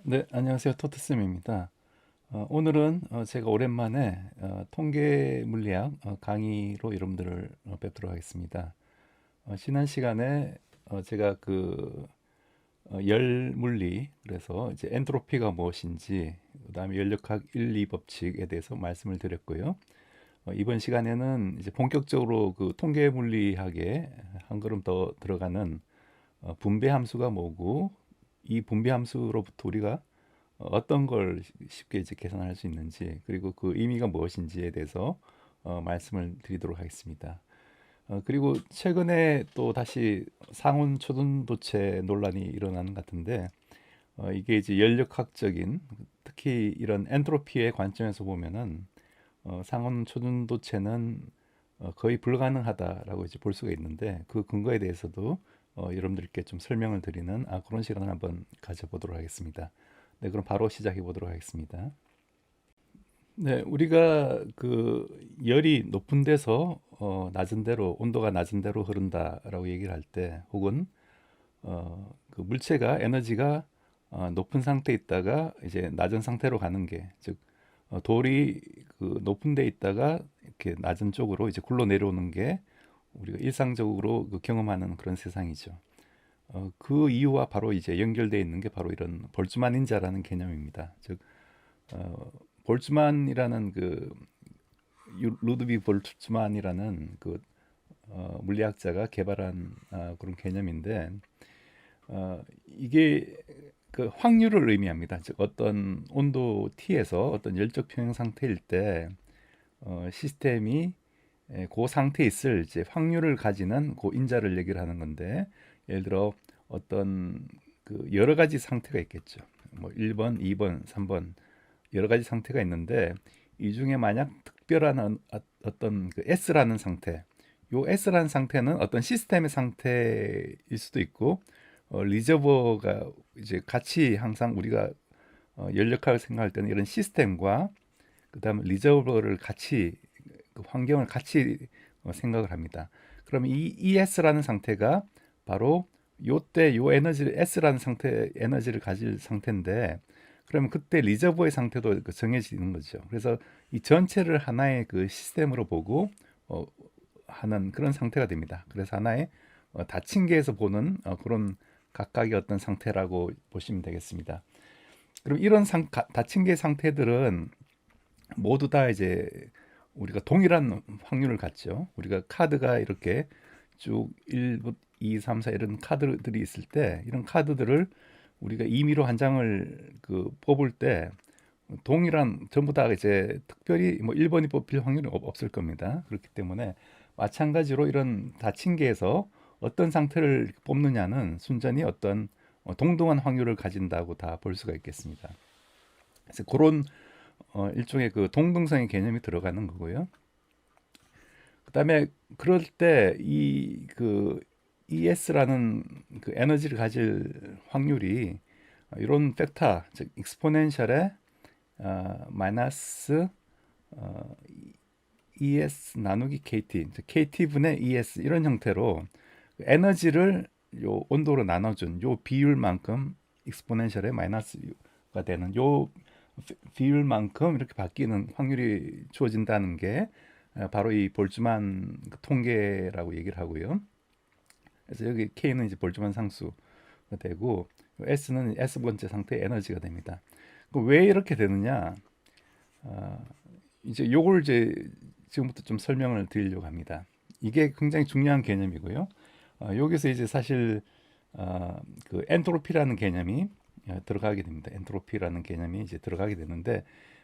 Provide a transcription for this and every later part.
네, 안녕하세요. 토트쌤입니다. 오늘은 제가 오랜만에 통계 물리학 강의로 여러분들을 뵙도록 하겠습니다. 지난 시간에 제가 열 물리, 그래서 이제 엔트로피가 무엇인지, 그다음에 연력학 1, 2 법칙에 대해서 말씀을 드렸고요. 이번 시간에는 이제 본격적으로 그 통계 물리학에 한 걸음 더 들어가는 분배 함수가 뭐고, 이 분배 함수로부터 우리가 어떤 걸 쉽게 이제 계산할 수 있는지, 그리고 그 의미가 무엇인지에 대해서 말씀을 드리도록 하겠습니다. 그리고 최근에 또 다시 상온 초dun도체 논란이 일어나는 것 같은데, 이게 이제 연력학적인, 특히 이런 엔트로피의 관점에서 보면은 상온 초dun도체는 거의 불가능하다라고 이제 볼 수가 있는데, 그 근거에 대해서도 여러분들께 좀 설명을 드리는 그런 시간을 한번 가져보도록 하겠습니다. 네, 그럼 바로 시작해 보도록 하겠습니다. 네, 우리가 그 열이 높은 데서 낮은 데로, 온도가 낮은 데로 흐른다라고 얘기를 할 때, 혹은 그 물체가, 에너지가 높은 상태에 있다가 이제 낮은 상태로 가는 게, 즉 돌이 그 높은 데 있다가 이렇게 낮은 쪽으로 이제 굴러 내려오는 게 우리가 일상적으로 그 경험하는 그런 세상이죠. 그 이유와 바로 이제 연결되어 있는 게 바로 이런 볼츠만 인자라는 개념입니다. 즉 볼츠만이라는 루드비 볼츠만이라는 물리학자가 개발한 그런 개념인데, 이게 그 확률을 의미합니다. 즉 어떤 온도 T에서 어떤 열적 평형 상태일 때 시스템이 그 상태에 있을 이제 확률을 가지는 그 인자를 얘기를 하는 건데, 예를 들어 어떤 그 여러 가지 상태가 있겠죠. 뭐 1번, 2번, 3번 여러 가지 상태가 있는데, 이 중에 만약 특별한 어떤 그 S라는 상태, 요 S라는 상태는 어떤 시스템의 상태일 수도 있고, 리저버가 이제 같이 항상 우리가 연력학을 생각할 때는 이런 시스템과 그다음에 리저버를 같이, 그 환경을 같이 생각을 합니다. 그럼 이 ES라는 상태가 바로 요때 요 에너지를 S라는 상태 에너지를 가질 상태인데, 그러면 그때 리저버의 상태도 정해지는 거죠. 그래서 이 전체를 하나의 그 시스템으로 보고 어, 하는 그런 상태가 됩니다. 그래서 하나의 다층계에서 보는 그런 각각의 어떤 상태라고 보시면 되겠습니다. 그럼 이런 다층계 상태들은 모두 다 이제 우리가 동일한 확률을 갖죠. 우리가 카드가 이렇게 쭉 1, 2, 3, 4 이런 카드들이 있을 때, 이런 카드들을 우리가 임의로 한 장을 뽑을 때 동일한, 전부 다 이제 특별히 뭐 1번이 뽑힐 확률이 없을 겁니다. 그렇기 때문에 마찬가지로 이런 다층계에서 어떤 상태를 뽑느냐는 순전히 어떤 동등한 확률을 가진다고 다 볼 수가 있겠습니다. 그래서 그런 일종의 그 동등성의 개념이 들어가는 거고요. 그다음에 그럴 때 이 그 ES라는 그 에너지를 가질 확률이 이런 벡터, 즉 익스포넨셜의 마이너스 어, ES 나누기 KT, 즉 KT분의 ES 이런 형태로 에너지를 요 온도로 나눠준 요 비율만큼 익스포넨셜의 마이너스가 되는 요 비율만큼 이렇게 바뀌는 확률이 주어진다는 게 바로 이 볼츠만 통계라고 얘기를 하고요. 그래서 여기 K는 이제 볼츠만 상수가 되고, S는 S 번째 상태의 에너지가 됩니다. 왜 이렇게 되느냐? 어, 이제 요걸 이제 지금부터 좀 설명을 드리려고 합니다. 이게 굉장히 중요한 개념이고요. 여기서 이제 사실 그 엔트로피라는 개념이 들어가게 됩니다. 엔트로피라는 개념이 이제 들어가게 되는데,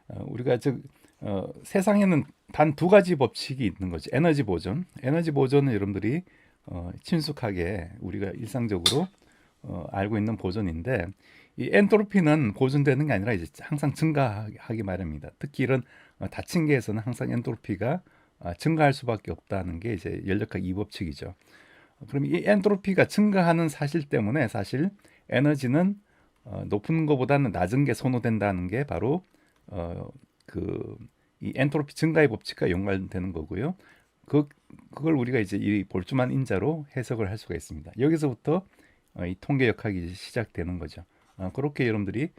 우리가 즉 세상에는 단 두 가지 법칙이 있는 거죠. 에너지 보존. 에너지 보존은 여러분들이 친숙하게 우리가 일상적으로 알고 있는 보존인데, 이 엔트로피는 보존되는 게 아니라 이제 항상 증가하기 마련입니다. 특히 이런 다층계에서는 항상 엔트로피가 증가할 수밖에 없다는 게 이제 연력학 이법칙이죠. 그럼 이 엔트로피가 증가하는 사실 때문에 사실 에너지는 높은 것보다는 낮은 게 선호된다는 게 바로 어, 이 엔트로피 증가의 법칙과 연관되는 거고요. 그 그걸 우리가 이제 이 볼츠만 인자로 해석을 할 수가 있습니다. 여기서부터 이 통계 역학이 시작되는 거죠. 그렇게 여러분들이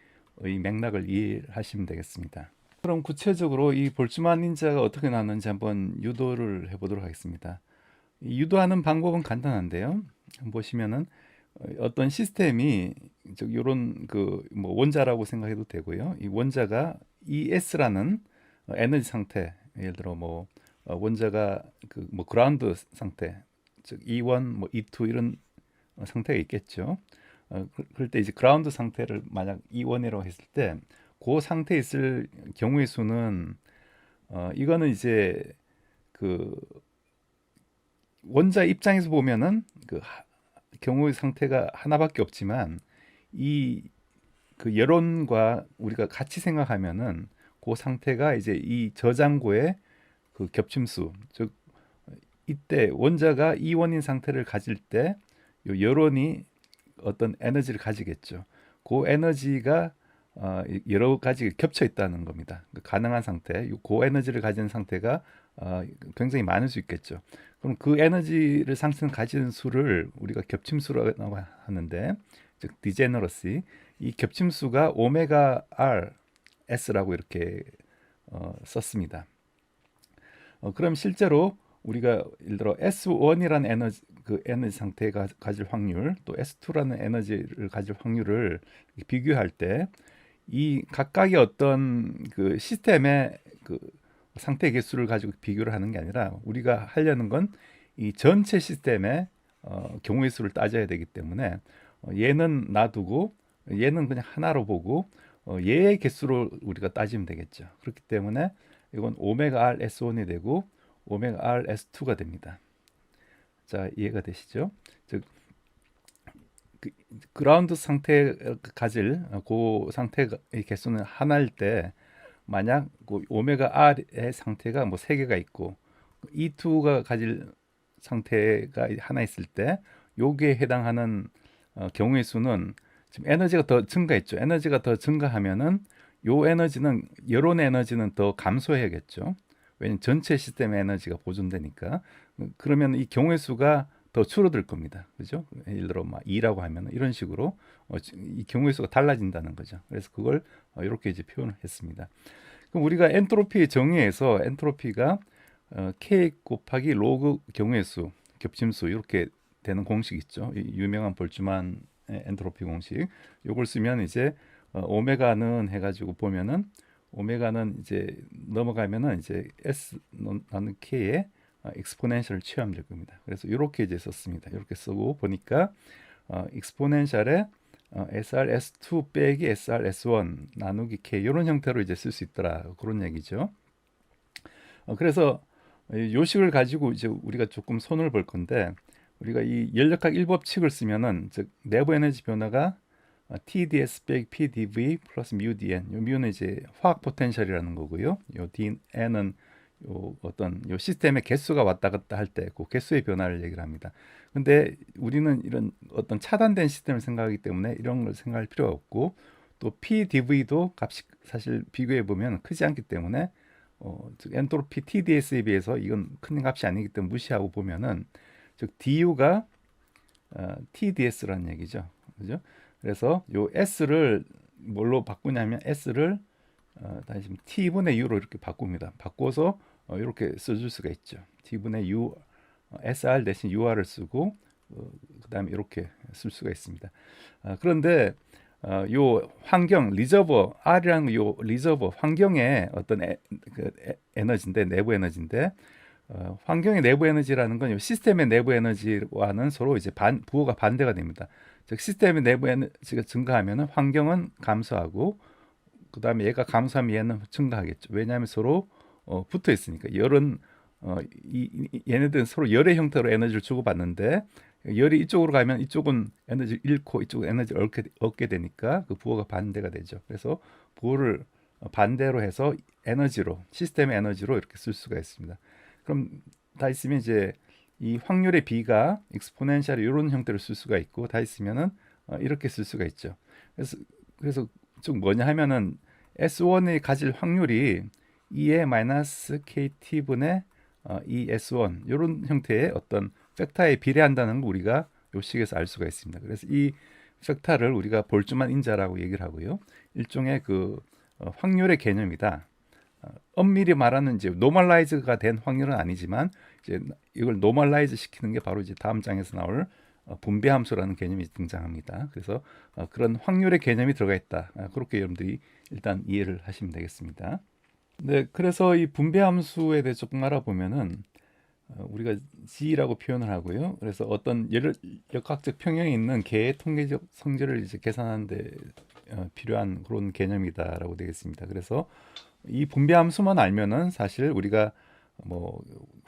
맥락을 이해하시면 되겠습니다. 그럼 구체적으로 이 볼츠만 인자가 어떻게 나오는지 한번 유도를 해보도록 하겠습니다. 이 유도하는 방법은 간단한데요. 보시면은 어떤 시스템이 이런 그 뭐 원자라고 생각해도 되고요. 이 원자가 ES라는 에너지 상태, 예를 들어 뭐 원자가 그 뭐 그라운드 상태, 즉 E1, 뭐 E2 이런 상태가 있겠죠. 그럴 때 이제 그라운드 상태를 만약 E1이라고 했을 때, 그 상태에 있을 경우의 수는 이거는 이제 그 원자 입장에서 보면은 그 경우의 상태가 하나밖에 없지만 이 그 여론과 우리가 같이 생각하면은 그 상태가 이제 이 저장고의 그 겹침수, 즉 이때 원자가 이원인 상태를 가질 때 요 여론이 어떤 에너지를 가지겠죠. 그 에너지가 여러 가지 겹쳐 있다는 겁니다. 가능한 상태, 그 에너지를 가진 상태가 굉장히 많을 수 있겠죠. 그럼 그 에너지를 상승 가진 수를 우리가 겹침수라고 하는데, 즉 디제너러시, 이 겹침수가 오메가 R S라고 이렇게 썼습니다. 그럼 실제로 우리가 예를 들어 S1이라는 에너지 상태가 가질 확률, 또 S2라는 에너지를 가질 확률을 비교할 때 이 각각의 어떤 그 시스템의 그 상태 개수를 가지고 비교를 하는 게 아니라, 우리가 하려는 건 이 전체 시스템의 경우의 수를 따져야 되기 때문에 얘는 놔두고 얘는 그냥 하나로 보고 얘의 개수로 우리가 따지면 되겠죠. 그렇기 때문에 이건 오메가 R S1이 되고 오메가 R S2가 됩니다. 자, 이해가 되시죠? 즉 그라운드 상태 가질 그 상태의 개수는 하나일 때, 만약 그 오메가 R의 상태가 뭐 세 개가 있고 E2가 가질 상태가 하나 있을 때, 요게 해당하는 경우의 수는, 지금 에너지가 더 증가했죠. 에너지가 더 증가하면은 요 에너지는, 여론의 에너지는 더 감소해야겠죠. 왜냐면 전체 시스템의 에너지가 보존되니까. 그러면 이 경우의 수가 더 줄어들 겁니다. 그죠? 예를 들어 막 2라고 하면 이런 식으로 이 경우의 수가 달라진다는 거죠. 그래서 그걸 이렇게 이제 표현을 했습니다. 그럼 우리가 엔트로피 정의에서 엔트로피가 K 곱하기 로그 경우의 수, 겹침수, 이렇게 되는 공식 있죠. 유명한 볼츠만 엔트로피 공식. 요걸 쓰면 이제 오메가는 해가지고 보면은, 오메가는 이제 넘어가면은 이제 S 나는 K의 익스포넨셜을 취하면 될 겁니다. 그래서 이렇게 이제 썼습니다. 이렇게 쓰고 보니까 익스포넨셜에 SR-S2 빼기 SR-S1 나누기 K, 이런 형태로 이제 쓸 수 있더라, 그런 얘기죠. 그래서 요식을 가지고 이제 우리가 조금 손을 볼 건데, 우리가 이 연력학 1법칙을 쓰면은, 즉 내부 에너지 변화가 TDS 빼기 PDV 플러스 뮤 DN, 요 뮤는 이제 화학 포텐셜이라는 거고요. 요 DN은 요 어떤 요 시스템의 개수가 왔다 갔다 할 때 그 개수의 변화를 얘기를 합니다. 근데 우리는 이런 어떤 차단된 시스템을 생각하기 때문에 이런 걸 생각할 필요가 없고, 또 PDV도 값이 사실 비교해 보면 크지 않기 때문에 즉 엔트로피 TDS에 비해서 이건 큰 값이 아니기 때문에 무시하고 보면은, 즉 DU가 TDS라는 얘기죠. 그죠? 그래서 요 S를 뭘로 바꾸냐면, S를 다시 T분의 U로 이렇게 바꿉니다. 바꿔서 이렇게 써줄 수가 있죠. T분의 U, SR 대신 UR을 쓰고 그 다음에 이렇게 쓸 수가 있습니다. 그런데 요 환경 리저버, R이라는 요 리저버 환경의 어떤 에너지인데, 내부 에너지인데, 환경의 내부 에너지라는 건 요 시스템의 내부 에너지와는 서로 이제 부호가 반대가 됩니다. 즉 시스템의 내부 에너지가 증가하면 환경은 감소하고, 그 다음에 얘가 감소하면 얘는 증가하겠죠. 왜냐하면 서로 붙어 있으니까. 열은 얘네들은 서로 열의 형태로 에너지를 주고받는데, 열이 이쪽으로 가면 이쪽은 에너지를 잃고 이쪽은 에너지를 얻게 되니까 그 부호가 반대가 되죠. 그래서 부호를 반대로 해서 에너지로, 시스템의 에너지로 이렇게 쓸 수가 있습니다. 그럼 다 있으면 이제 이 확률의 B가 익스포넨셜 이런 형태로 쓸 수가 있고, 다 있으면은 이렇게 쓸 수가 있죠. 그래서 즉 뭐냐 하면은 S1이 가질 확률이 2의 마이너스 KT분의 2S1 이런 형태의 어떤 벡터에 비례한다는 걸 우리가 요 식에서 알 수가 있습니다. 그래서 이 벡터를 우리가 볼주만 인자라고 얘기를 하고요. 일종의 그 확률의 개념이다. 엄밀히 말하는 이제 노멀라이즈가 된 확률은 아니지만 이제 이걸 노멀라이즈 시키는 게 바로 이제 다음 장에서 나올 분배 함수라는 개념이 등장합니다. 그래서 그런 확률의 개념이 들어가 있다. 그렇게 여러분들이 일단 이해를 하시면 되겠습니다. 네, 그래서 이 분배 함수에 대해 조금 알아보면은 우리가 G라고 표현을 하고요. 그래서 어떤 역학적 평형이 있는 개의 통계적 성질을 이제 계산하는데 필요한 그런 개념이다라고 되겠습니다. 그래서 이 분배 함수만 알면은 사실 우리가 뭐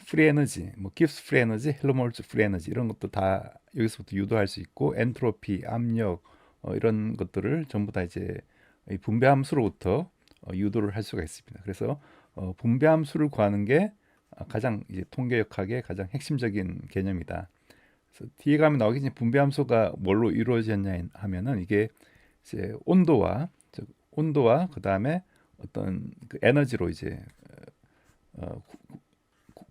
프리 에너지, 뭐 깁스 프리 에너지, 헬로몰츠 프리 에너지 이런 것도 다 여기서부터 유도할 수 있고 엔트로피, 압력 이런 것들을 전부 다 이제 이 분배 함수로부터 유도를 할 수가 있습니다. 그래서 분배 함수를 구하는 게 가장 이제 통계역학의 가장 핵심적인 개념이다. 그래서 뒤에 가면 나오겠지만 분배 함수가 뭘로 이루어졌냐 하면은 이게 이제 온도와 그 다음에 어떤 그 에너지로 이제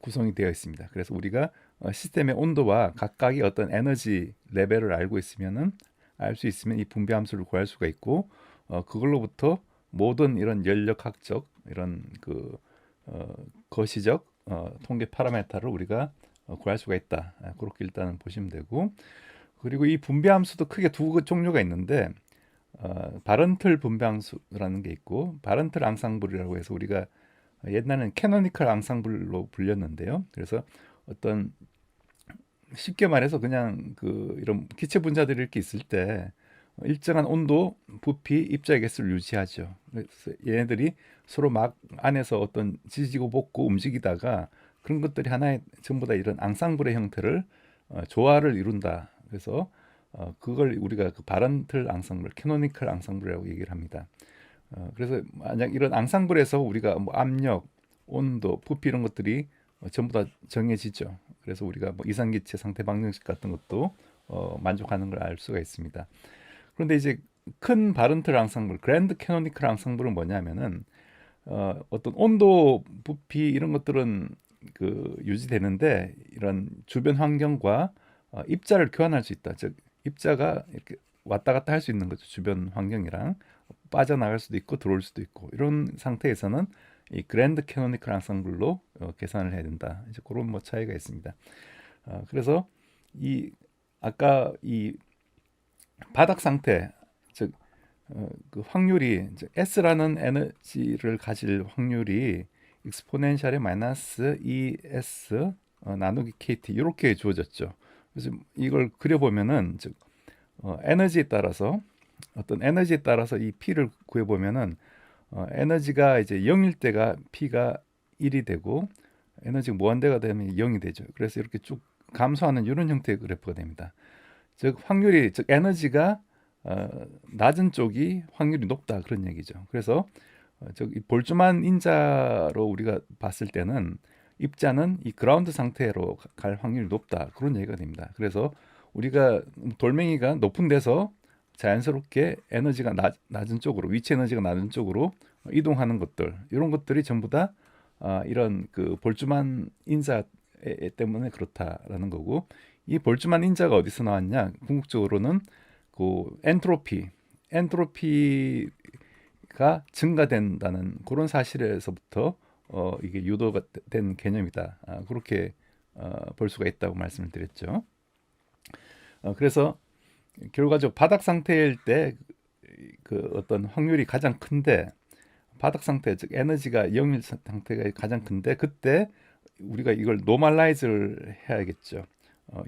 구성이 되어 있습니다. 그래서 우리가 시스템의 온도와 각각의 어떤 에너지 레벨을 알고 있으면은 알 수 있으면 이 분배 함수를 구할 수가 있고 그걸로부터 모든 이런 연력학적 이런 그 거시적 통계 파라메타를 우리가 구할 수가 있다. 그렇게 일단은 보시면 되고 그리고 이 분배 함수도 크게 두 종류가 있는데 바른틀 분배 함수라는 게 있고 바른틀 앙상블이라고 해서 우리가 옛날에는 캐노니컬 앙상블로 불렸는데요. 그래서 어떤 쉽게 말해서 그냥 그 이런 기체 분자들이 이렇게 있을 때 일정한 온도, 부피, 입자의 개수를 유지하죠. 그래서 얘네들이 서로 막 안에서 어떤 지지고 볶고 움직이다가 그런 것들이 하나의 전부 다 이런 앙상블의 형태를 조화를 이룬다. 그래서 그걸 우리가 그 바른틀 앙상블, 캐노니컬 앙상블이라고 얘기를 합니다. 그래서 만약 이런 앙상블에서 우리가 뭐 압력, 온도, 부피 이런 것들이 전부 다 정해지죠. 그래서 우리가 뭐 이상기체 상태 방정식 같은 것도 만족하는 걸 알 수가 있습니다. 그런데 이제 큰 바른틀 앙상블, 그랜드 캐노니컬 앙상블은 뭐냐면은 어떤 온도, 부피 이런 것들은 그 유지되는데 이런 주변 환경과 입자를 교환할 수 있다. 즉 입자가 이렇게 왔다 갔다 할 수 있는 거죠. 주변 환경이랑 빠져나갈 수도 있고 들어올 수도 있고 이런 상태에서는 이 그랜드 캐노니컬 앙상블로 계산을 해야 된다. 이제 그런 뭐 차이가 있습니다. 그래서 이 아까 이 바닥 상태 즉 그 확률이 S라는 에너지를 가질 확률이 익스포넨셜의 마이너스 ES 나누기 KT 이렇게 주어졌죠. 그래서 이걸 그려보면은 즉 에너지에 따라서 어떤 에너지에 따라서 이 P를 구해보면은 에너지가 이제 0일 때가 P가 1이 되고 에너지가 무한대가 되면 0이 되죠. 그래서 이렇게 쭉 감소하는 이런 형태의 그래프가 됩니다. 즉 확률이 즉 에너지가 낮은 쪽이 확률이 높다 그런 얘기죠. 그래서 저기 볼트만 인자로 우리가 봤을 때는 입자는 이 그라운드 상태로 갈 확률이 높다 그런 얘기가 됩니다. 그래서 우리가 돌멩이가 높은 데서 자연스럽게 에너지가 낮은 쪽으로 위치 에너지가 낮은 쪽으로 이동하는 것들 이런 것들이 전부 다 이런 그 볼트만 인자 때문에 그렇다라는 거고 이 볼트만 인자가 어디서 나왔냐 궁극적으로는 그 엔트로피가 증가된다는 그런 사실에서부터 이게 유도가 된 개념이다. 그렇게 볼 수가 있다고 말씀을 드렸죠. 그래서 결과적으로 바닥 상태일 때 그 어떤 확률이 가장 큰데 바닥 상태 즉 에너지가 0일 상태가 가장 큰데 그때 우리가 이걸 노멀라이즈를 해야겠죠.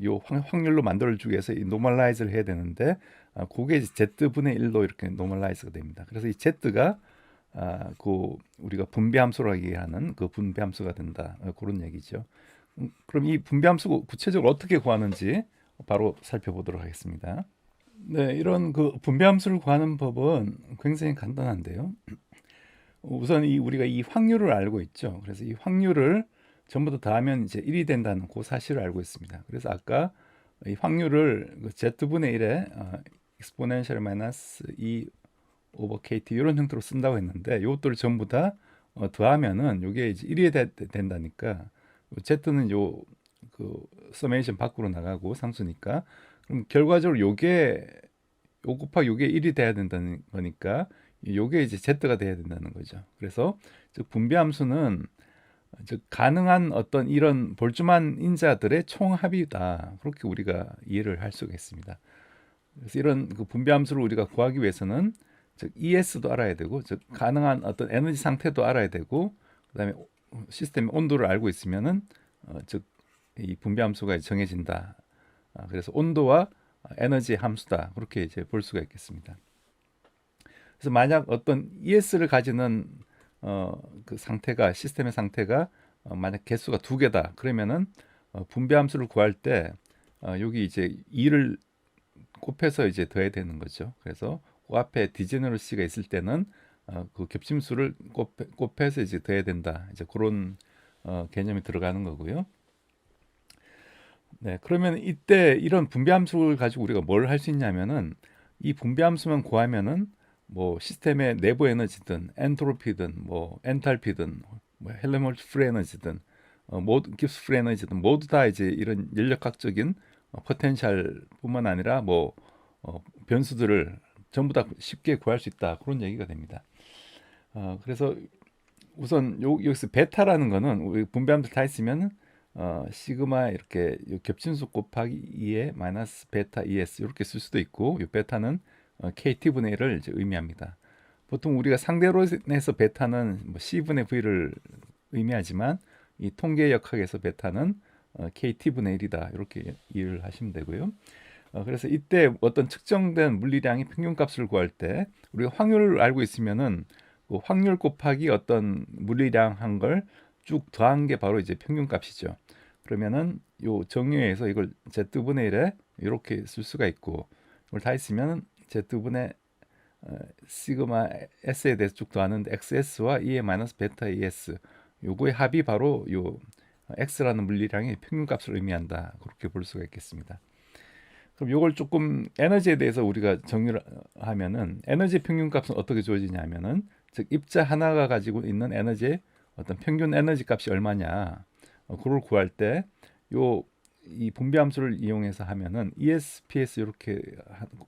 요 확률로 만들어주기 위해서 이 노멀라이즈를 해야 되는데 그게 Z분의 1로 이렇게 노멀라이즈가 됩니다. 그래서 이 Z가 그 우리가 분배함수라고 얘기하는 그 분배함수가 된다. 그런 얘기죠. 그럼 이 분배함수 구체적으로 어떻게 구하는지 바로 살펴보도록 하겠습니다. 네, 이런 그 분배함수를 구하는 법은 굉장히 간단한데요. 우선 우리가 이 확률을 알고 있죠. 그래서 이 확률을 전부 다 더하면 이제 1이 된다는 그 사실을 알고 있습니다. 그래서 아까 이 확률을 Z분의 1에 exponential 마이너스 2 오버 KT 이런 형태로 쓴다고 했는데 이것들을 전부 다 더하면은 이게 이제 1이 된다니까 Z는 요 그 서메이션 밖으로 나가고 상수니까 그럼 결과적으로 요게 요 곱하기 요게 1이 돼야 된다는 거니까 요게 이제 z가 돼야 된다는 거죠. 그래서 즉 분비함수는 즉 가능한 어떤 이런 볼주만 인자들의 총합이다. 그렇게 우리가 이해를 할 수가 있습니다. 그래서 이런 그 분비함수를 우리가 구하기 위해서는 즉 ES도 알아야 되고, 즉 가능한 어떤 에너지 상태도 알아야 되고, 그다음에 시스템의 온도를 알고 있으면은 즉 이 분비함수가 정해진다. 그래서 온도와 에너지 함수다. 그렇게 이제 볼 수가 있겠습니다. 그래서 만약 어떤 ES를 가지는 그 상태가 시스템의 상태가 만약 개수가 두 개다. 그러면은 분배함수를 구할 때 여기 이제 2를 곱해서 이제 더해야 되는 거죠. 그래서 그 앞에 디제너러시가 있을 때는 그 겹침수를 곱해서 이제 더해야 된다. 이제 그런 개념이 들어가는 거고요. 네, 그러면 이때 이런 분배함수를 가지고 우리가 뭘 할 수 있냐면은 이 분배함수만 구하면은 뭐 시스템의 내부 에너지든 엔트로피든 뭐 엔탈피든 뭐 헬레몰트 프리 에너지든 모두 깁스 프리 에너지든 모두 다 이제 이런 연력학적인 포텐셜뿐만 아니라 뭐 변수들을 전부 다 쉽게 구할 수 있다, 그런 얘기가 됩니다. 그래서 우선 여기서 베타라는 거는 우리 분배함수 다 있으면 시그마 이렇게 겹침수 곱하기 2에 마이너스 베타 ES 이렇게 쓸 수도 있고, 이 베타는 KT분의 1을 이제 의미합니다. 보통 우리가 상대론에서 베타는 뭐 C분의 V를 의미하지만 이 통계 역학에서 베타는 KT분의 1이다, 이렇게 이해를 하시면 되고요. 그래서 이때 어떤 측정된 물리량의 평균값을 구할 때 우리가 확률을 알고 있으면은 그 확률 곱하기 어떤 물리량 한 걸 쭉 더한 게 바로 이제 평균값이죠. 그러면은 요 정의에서 이걸 z분의 1에 이렇게 쓸 수가 있고, 이걸 다 있으면 z분의 시그마 s에 대해서 쭉 더하는데 xs와 2의 마이너스 베타 es 요거의 합이 바로 요 x라는 물리량의 평균값을 의미한다, 그렇게 볼 수가 있겠습니다. 그럼 이걸 조금 에너지에 대해서 우리가 정의를 하면은 에너지 평균값은 어떻게 주어지냐면은 즉 입자 하나가 가지고 있는 에너지의 어떤 평균 에너지 값이 얼마냐, 그걸 구할 때 요 이 분배함수를 이용해서 하면은 ES, PS 이렇게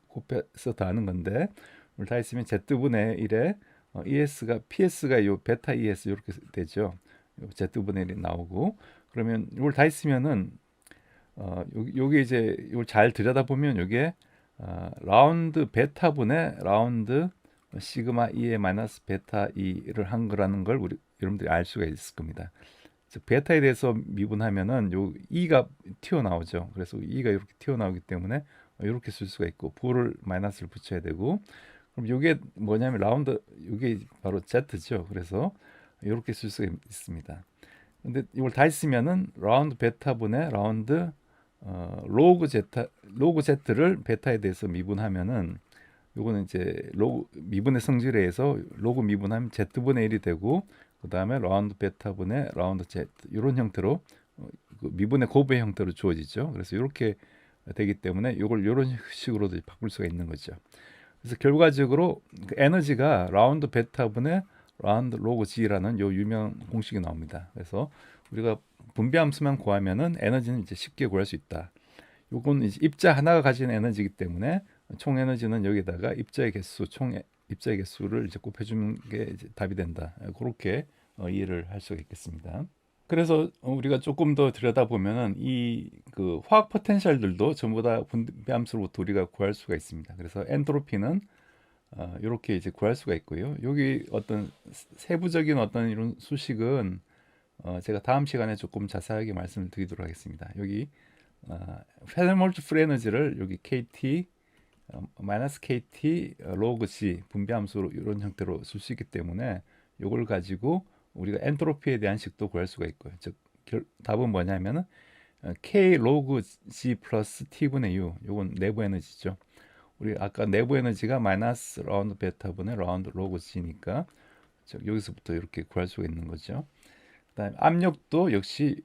곱해서 더하는 건데, 이걸 다 있으면 Z분의 1에 ES가 PS가 요 베타 ES 이렇게 되죠. 요 Z분의 1이 나오고, 그러면 이걸 다 있으면은 요게 이제 이걸 잘 들여다보면 요게 라운드 베타분의 라운드 시그마 2의 마이너스 베타 2를 한 거라는 걸 우리 여러분들이 알 수가 있을 겁니다. 즉 베타에 대해서 미분하면은 요 2가 튀어나오죠. 그래서 2가 이렇게 튀어나오기 때문에 이렇게 쓸 수가 있고, 부를 마이너스를 붙여야 되고, 그럼 요게 뭐냐면 라운드 요게 바로 Z죠. 그래서 이렇게 쓸 수가 있습니다. 근데 이걸 다 있으면은 라운드 베타분의 라운드 로그 z를 베타에 대해서 미분하면은 요거는 이제 로그 미분의 성질에 의해서 로그 미분하면 z분의 1이 되고, 그 다음에 라운드 베타분의 라운드 z 이런 형태로 그 미분의 곱의 형태로 주어지죠. 그래서 이렇게 되기 때문에 이걸 이런 식으로도 바꿀 수가 있는 거죠. 그래서 결과적으로 그 에너지가 라운드 베타분의 라운드 로그 g라는 요 유명 공식이 나옵니다. 그래서 우리가 분배함수만 구하면은 에너지는 이제 쉽게 구할 수 있다. 요건 이제 입자 하나가 가진 에너지이기 때문에 총 에너지는 여기다가 입자의 개수, 총 입자의 개수를 이제 곱해주는 게 이제 답이 된다. 그렇게 이해를 할 수가 있겠습니다. 그래서 우리가 조금 더 들여다보면은 이 그 화학 포텐셜들도 전부 다 분배함수로부터 우리가 구할 수가 있습니다. 그래서 엔트로피는 이렇게 이제 구할 수가 있고요. 여기 어떤 세부적인 어떤 이런 수식은 제가 다음 시간에 조금 자세하게 말씀을 드리도록 하겠습니다. 여기 헬몰트 프리 에너지를 여기 KT 마이너스 KT 로그 C 분배함수로 이런 형태로 쓸 수 있기 때문에 이걸 가지고 우리가 엔트로피에 대한 식도 구할 수가 있고요. 즉 답은 뭐냐면은 K 로그 G 플러스 T분의 U, 요건 내부 에너지죠. 우리 아까 내부 에너지가 마이너스 라운드 베타분의 라운드 로그 G니까 여기서부터 이렇게 구할 수가 있는 거죠. 그다음에 압력도 역시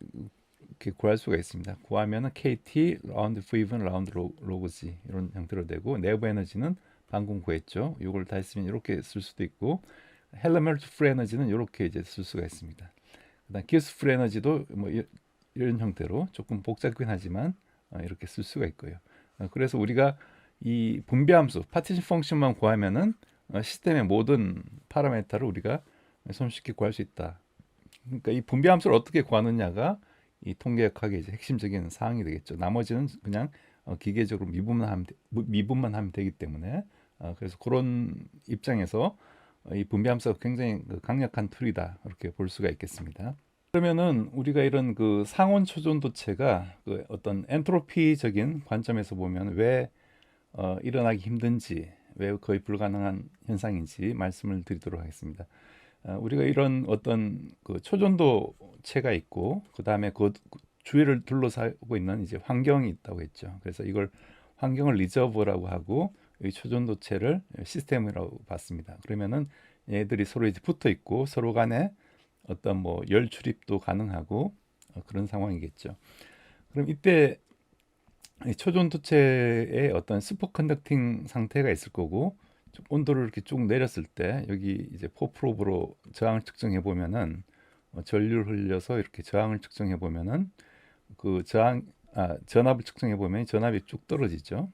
이렇게 구할 수가 있습니다. 구하면은 KT 라운드 V분 라운드 로그 G 이런 형태로 되고, 내부 에너지는 방금 구했죠. 이걸 다 했으면 이렇게 쓸 수도 있고, 헬레멜트 프리 에너지는 이렇게 이제 쓸 수가 있습니다. 그다음 기스 프리 에너지도 뭐 이런 형태로 조금 복잡하긴 하지만 이렇게 쓸 수가 있고요. 그래서 우리가 이 분배함수 파티션 펑션만 구하면은 시스템의 모든 파라미터를 우리가 손쉽게 구할 수 있다. 그러니까 이 분배함수를 어떻게 구하느냐가 이 통계학의 이제 핵심적인 사항이 되겠죠. 나머지는 그냥 기계적으로 미분만 하면 되기 때문에 그래서 그런 입장에서 이 분배함수가 굉장히 강력한 툴이다 이렇게 볼 수가 있겠습니다. 그러면은 우리가 이런 그 상온 초전도체가 그 어떤 엔트로피적인 관점에서 보면 왜 일어나기 힘든지, 왜 거의 불가능한 현상인지 말씀을 드리도록 하겠습니다. 우리가 이런 어떤 그 초전도체가 있고 그 다음에 그 주위를 둘러싸고 있는 이제 환경이 있다고 했죠. 그래서 이걸 환경을 리저버라고 하고 이 초전도체를 시스템이라고 봤습니다. 그러면은 얘들이 서로 이제 붙어 있고 서로 간에 어떤 뭐 열 출입도 가능하고 그런 상황이겠죠. 그럼 이때 이 초전도체의 어떤 슈퍼컨덕팅 상태가 있을 거고 온도를 이렇게 쭉 내렸을 때 여기 이제 포프로브로 저항을 측정해 보면은 전류를 흘려서 이렇게 저항을 측정해 보면은 그 전압을 측정해 보면 전압이 쭉 떨어지죠.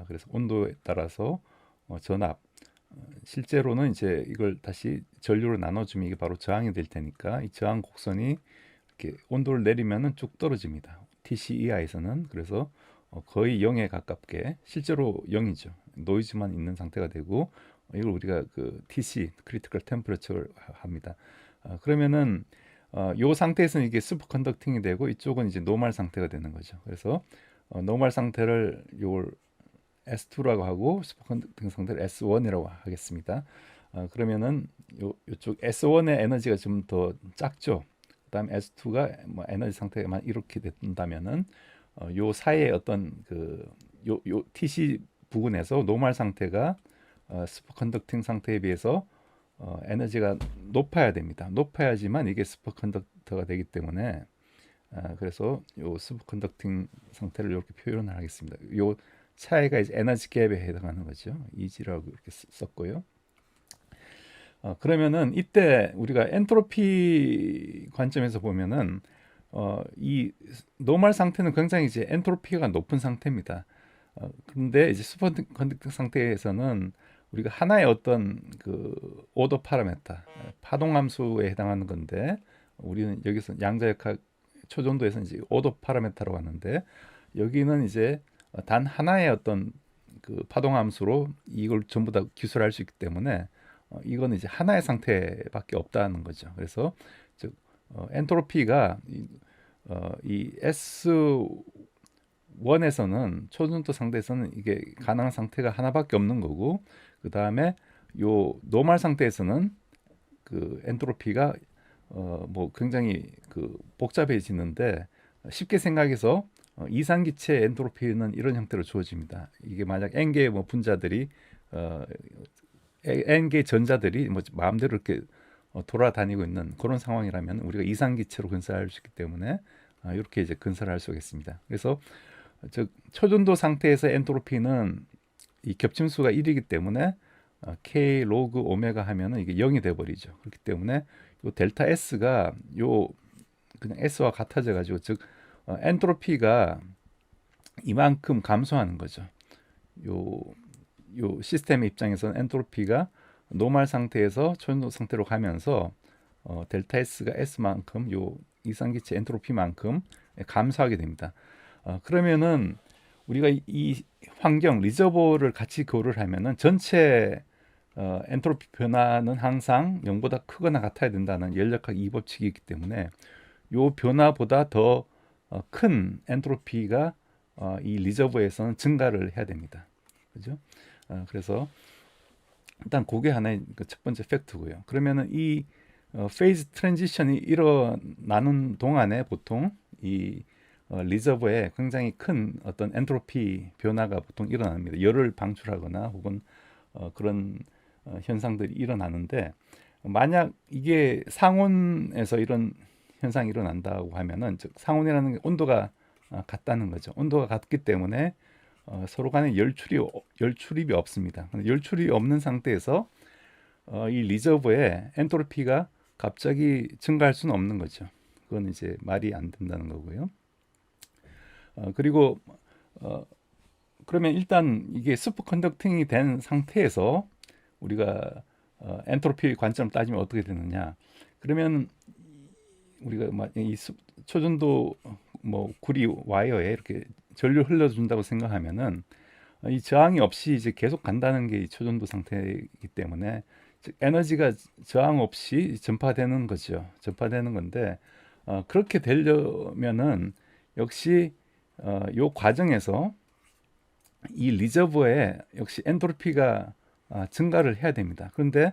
그래서 온도에 따라서 전압 실제로는 이제 이걸 다시 전류로 나눠주면 이게 바로 저항이 될 테니까 이 저항 곡선이 이렇게 온도를 내리면은 쭉 떨어집니다. TC 이하에서는 그래서 거의 0에 가깝게 실제로 0이죠. 노이즈만 있는 상태가 되고 이걸 우리가 그 TC 크리티컬 템퍼러처를 합니다. 그러면은 요 상태에서는 이게 슈퍼 컨덕팅이 되고 이쪽은 이제 노멀 상태가 되는 거죠. 그래서 노멀 상태를 요걸 S2라고 하고 슈퍼 컨덕팅 상태를 S1이라고 하겠습니다. 그러면은 요쪽 S1의 에너지가 좀 더 작죠. 그다음 S2가 뭐 에너지 상태가 이렇게 된다면은 요 사이에 어떤 요 TC 부근에서 노멀 상태가 슈퍼컨덕팅 상태에 비해서 에너지가 높아야 됩니다. 높아야지만 이게 슈퍼컨덕터가 되기 때문에 그래서 요 슈퍼컨덕팅 상태를 이렇게 표현을 하겠습니다. 요 차이가 이제 에너지 갭에 해당하는 거죠. Eg라고 이렇게 썼고요. 그러면은 이때 우리가 엔트로피 관점에서 보면은 이 노멀 상태는 굉장히 이제 엔트로피가 높은 상태입니다. 그런데 이제 슈퍼 컨덕팅 상태에서는 우리가 하나의 어떤 그 오더 파라메터 파동 함수에 해당하는 건데 우리는 여기서 양자역학 초전도에서 이제 오더 파라메터라고 하는데 여기는 이제 단 하나의 어떤 그 파동 함수로 이걸 전부 다 기술할 수 있기 때문에 이거는 이제 하나의 상태밖에 없다는 거죠. 그래서 즉 엔트로피가 이 S1에서는 초전도 상태에서는 이게 가능한 상태가 하나밖에 없는 거고 그 다음에 요 노멀 상태에서는 그 엔트로피가 뭐 굉장히 그 복잡해지는데 쉽게 생각해서 이상기체 엔트로피는 이런 형태로 주어집니다. 이게 만약 n개의 뭐 분자들이 n개의 전자들이 뭐 마음대로 이렇게 돌아다니고 있는 그런 상황이라면 우리가 이상기체로 근사할 수 있기 때문에 이렇게 이제 근사를 수가 있습니다. 그래서 즉 초전도 상태에서 엔트로피는 이 겹침수가 1이기 때문에 K 로그 오메가 하면은 이게 0이 돼 버리죠. 그렇기 때문에 요 델타 S가 요 그냥 S와 같아져 가지고 즉 엔트로피가 이만큼 감소하는 거죠. 요 시스템의 입장에서는 엔트로피가 노멀 상태에서 초전도 상태로 가면서 델타 S가 S만큼 요 이상기체 엔트로피만큼 감소하게 됩니다. 그러면은 우리가 이 환경 리저버를 같이 고려를 하면은 전체 엔트로피 변화는 항상 0보다 크거나 같아야 된다는 열역학 이 법칙이 있기 때문에 요 변화보다 더 큰 엔트로피가 이 리저버에서는 증가를 해야 됩니다. 그죠? 그래서 일단 그게 하나의 첫 번째 팩트고요. 그러면은 이 페이즈 트랜지션이 일어나는 동안에 보통 이 리저버에 굉장히 큰 어떤 엔트로피 변화가 보통 일어납니다. 열을 방출하거나 혹은 그런 현상들이 일어나는데 만약 이게 상온에서 이런 현상이 일어난다고 하면은 즉 상온이라는 게 온도가 같다는 거죠. 온도가 같기 때문에 서로 간에 열출입이 없습니다. 열출입이 없는 상태에서 이 리저버의 엔트로피가 갑자기 증가할 수는 없는 거죠. 그건 이제 말이 안 된다는 거고요. 그리고 그러면 일단 이게 슈퍼컨덕팅이 된 상태에서 우리가 엔트로피 관점을 따지면 어떻게 되느냐? 그러면 우리가 이 초전도 뭐 구리 와이어에 이렇게 전류 흘려준다고 생각하면은 이 저항이 없이 이제 계속 간다는 게 이 초전도 상태이기 때문에 즉 에너지가 저항 없이 전파되는 거죠. 전파되는 건데 그렇게 되려면은 역시 요 과정에서 이 리저버에 역시 엔트로피가 증가를 해야 됩니다. 그런데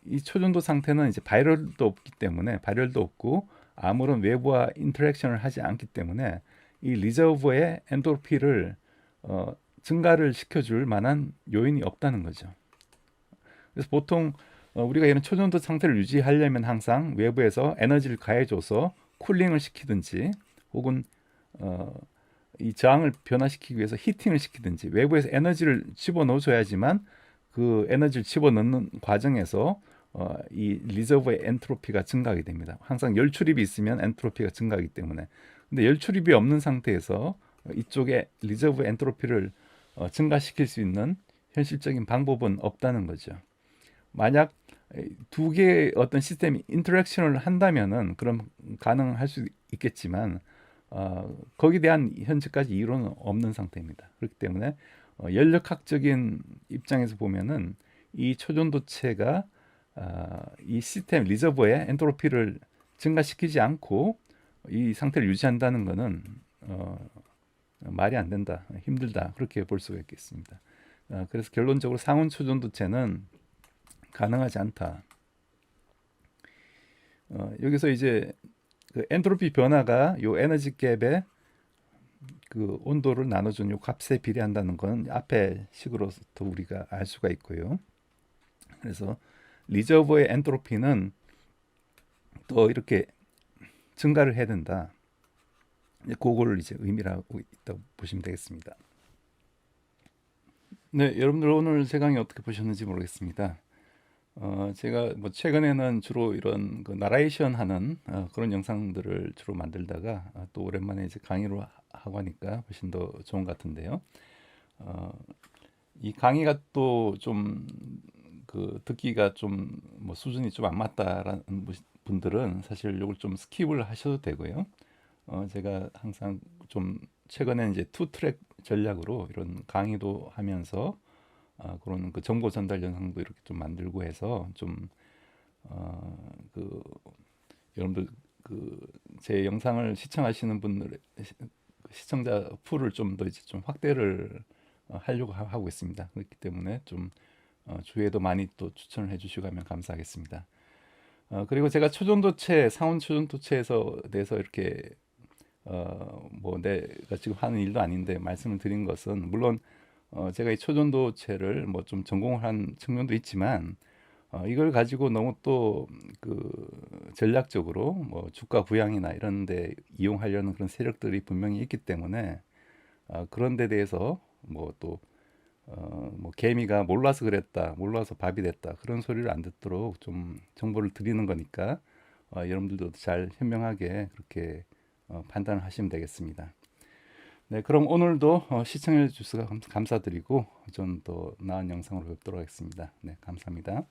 이 초전도 상태는 이제 발열도 없기 때문에 발열도 없고 아무런 외부와 인터랙션을 하지 않기 때문에 이 리저버의 엔트로피를 증가를 시켜줄 만한 요인이 없다는 거죠. 그래서 보통 우리가 이런 초전도 상태를 유지하려면 항상 외부에서 에너지를 가해줘서 쿨링을 시키든지 혹은 이 저항을 변화시키기 위해서 히팅을 시키든지 외부에서 에너지를 집어넣어줘야지만 그 에너지를 집어넣는 과정에서 이 리저버의 엔트로피가 증가하게 됩니다. 항상 열 출입이 있으면 엔트로피가 증가하기 때문에. 근데 열 출입이 없는 상태에서 이쪽에 리저브 엔트로피를 증가시킬 수 있는 현실적인 방법은 없다는 거죠. 만약 두 개의 어떤 시스템이 인터랙션을 한다면은 그럼 가능할 수 있겠지만 거기에 대한 현재까지 이론은 없는 상태입니다. 그렇기 때문에 연력학적인 입장에서 보면은 이 초전도체가 이 시스템 리저버의 엔트로피를 증가시키지 않고 이 상태를 유지한다는 것은 말이 안 된다, 힘들다 그렇게 볼 수가 있겠습니다. 그래서 결론적으로 상온 초전도체는 가능하지 않다. 여기서 이제 그 엔트로피 변화가 요 에너지 갭의 그 온도를 나눠준 요 값에 비례한다는 건 앞에 식으로부터 우리가 알 수가 있고요. 그래서 리저버의 엔트로피는 또 이렇게 증가를 해야 된다. 그거를 이제 의미를 하고 있다고 보시면 되겠습니다. 네, 여러분들 오늘 제 강의 어떻게 보셨는지 모르겠습니다. 제가 뭐 최근에는 주로 이런 그 나레이션 하는 그런 영상들을 주로 만들다가 또 오랜만에 이제 강의로 하고 하니까 훨씬 더 좋은 것 같은데요. 이 강의가 또 좀 그 듣기가 좀 뭐 수준이 좀 안 맞다라는 분들은 사실 이걸 좀 스킵을 하셔도 되고요. 제가 항상 좀 최근에 이제 투 트랙 전략으로 이런 강의도 하면서 그런 그 정보 전달 영상도 이렇게 좀 만들고 해서 좀 그 여러분들 그 제 영상을 시청하시는 분들 시청자 풀을 좀 더 이제 좀 확대를 하려고 하고 있습니다. 그렇기 때문에 좀 주위에도 많이 또 추천을 해주시고 하면 감사하겠습니다. 그리고 제가 초전도체, 상온 초전도체에서 대해서 이렇게 뭐 내가 지금 하는 일도 아닌데 말씀을 드린 것은 물론 제가 이 초전도체를 뭐 좀 전공을 한 측면도 있지만 이걸 가지고 너무 또 그 전략적으로 뭐 주가 부양이나 이런 데 이용하려는 그런 세력들이 분명히 있기 때문에 그런 데 대해서 뭐 또 뭐 개미가 몰라서 그랬다, 몰라서 밥이 됐다 그런 소리를 안 듣도록 좀 정보를 드리는 거니까 여러분들도 잘 현명하게 그렇게 판단을 하시면 되겠습니다. 네, 그럼 오늘도 시청해 주셔서 감사드리고 좀 더 나은 영상으로 뵙도록 하겠습니다. 네, 감사합니다.